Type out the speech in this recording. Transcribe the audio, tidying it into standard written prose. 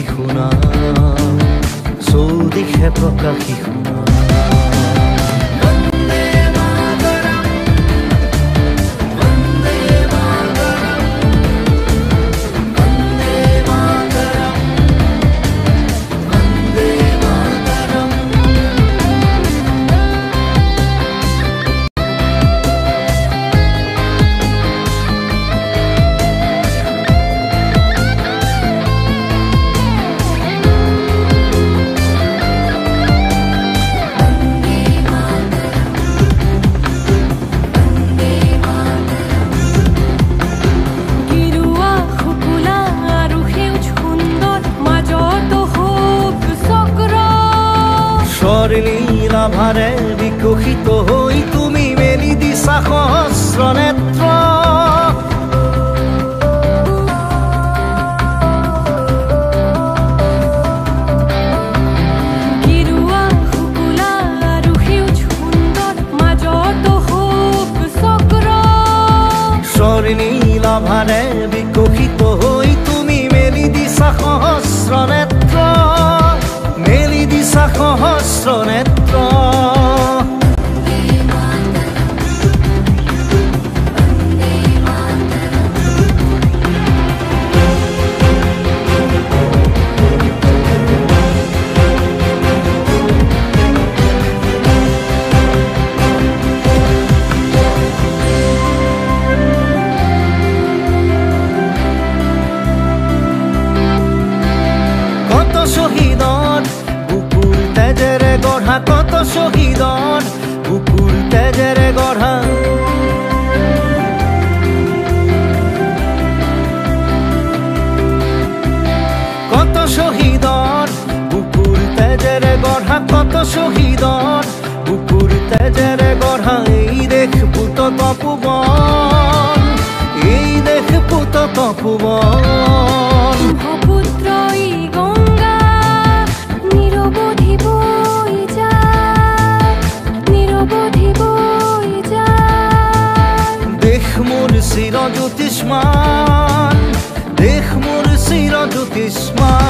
প্ৰকাশী শুনা চৌদিশে প্ৰকাশী শুনা নীলাভাৰে বিকশিত হৈ তুমি মেলি দিছা সহস্ৰ নেত্ৰ গিৰুৱা শুকুলা আৰু সেউজ সুন্দৰ মাজত শোক চক্ৰ নীলাভাৰে বিকশিত হৈ তুমি মেলি দিছা সহস্ৰ নেত্ৰ মেলি দিছা সহস্ৰ নেত্ৰ কত শহীদৰ বুকুৰ তেজেৰে গঢ়া কত শহীদৰ বুকুৰ তেজেৰে গঢ়া কত শহীদৰ বুকুৰ তেজেৰে গঢ়া কত শহীদৰ বুকুৰ তেজেৰে গঢ়া এই দেশ পুত তপোবন এই দেশ পুত তপোবন ব্ৰহ্মপুত্ৰ গংগা নিৰৱধি বৈ যায় নিৰৱধি বৈ যায় দেশ মোৰ চিৰ জ্যোতিষ্মান দেশ মোৰ চিৰ জ্যোতিষ্মান